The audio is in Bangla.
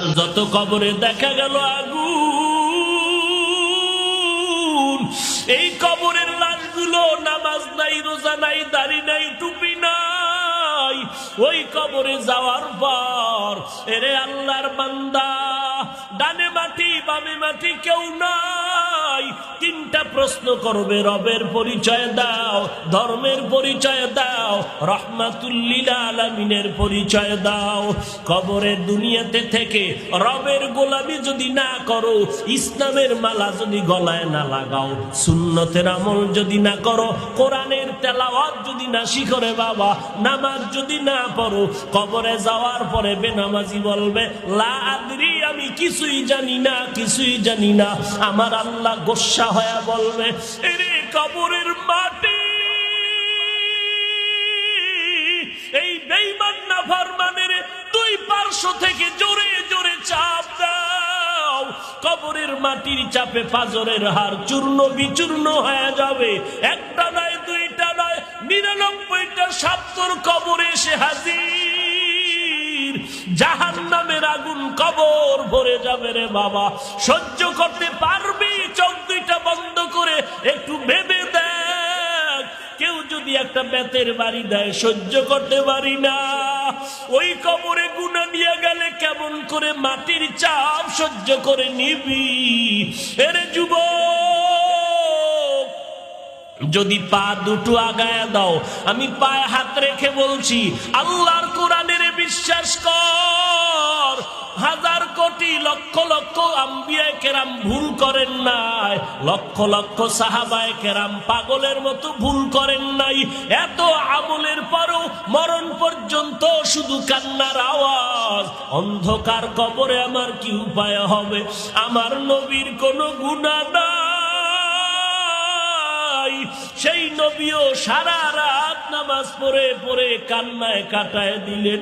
আর যত কবরে দেখা গেল আগুন, এই কবরের লাশগুলো নামাজ নাই, রোজা নাই, দাড়ি নাই, টুপি নাই। ওই কবরে যাওয়ার পর এরে আল্লাহর বান্দা, ডানে মাটি বামে মাটি কেউ নাই। তিনটা প্রশ্ন করবে, রবের পরিচয় দাও, ধর্মের পরিচয় দাও, রহমাতুল লিল আলামিনের পরিচয় দাও। কবরের দুনিয়াতে থেকে রবের গোলামি যদি না করো, ইসলামের মালা যদি গলায় না লাগাও, সুন্নতের আমল যদি না করো, কোরআনের তেলাওয়াত যদি না শিখো রে বাবা, নামাজ যদি না পড়ো, কবরে যাওয়ার পরে বেনামাজি বলবে লা আদরি, আমি কিছুই জানি না, কিছুই জানি না। আমার আল্লাহ গোস্বা হয়ে বলবে, এরে কবরের মাটি, এই বেঈমান নাফরমানের দুই পার্শ্ব থেকে জোরে জোরে চাপ দাও। কবরের মাটির চাপে পাজরের হাড় চূর্ণ বিচূর্ণ হয়ে যাবে। একটা নয়, দুইটা নয়, 99টা সাপ তোর কবরে এসে হাজির। জাহান্নামের আগুন কবর ভরে যাবে রে বাবা। সহ্য করতে পারবি? চোখ দুইটা বন্ধ করে একটু ভেবে দেখ। কেউ যদি একটা বেতের বাড়ি দেয়, সহ্য করতে পারি না। ওই কবরে গুনাহ নিয়ে গেলে কেমন করে মাটির চাপ সহ্য করে নিবি? এরে যুবক, যদি পা দুটো আগায় দাও, আমি পায়ে হাত রেখে বলছি, আল্লাহর কোরআনের বিশ্বাস কর। হাজার কোটি লক্ষ লক্ষ আম্বিয়ায়ে কেরাম ভুল করেন নাই, লক্ষ লক্ষ সাহাবায়ে কেরাম পাগলের মতো ভুল করেন নাই। এত আমলের পরও মরণ পর্যন্ত শুধু কান্নার আওয়াজ। অন্ধকার কবরে আমার কি উপায় হবে? আমার নবীর কোনো গুনাহ নাই। সেই নবীও সারা রাত নামাজ পড়ে পড়ে কান্নায় কাটায় দিলেন।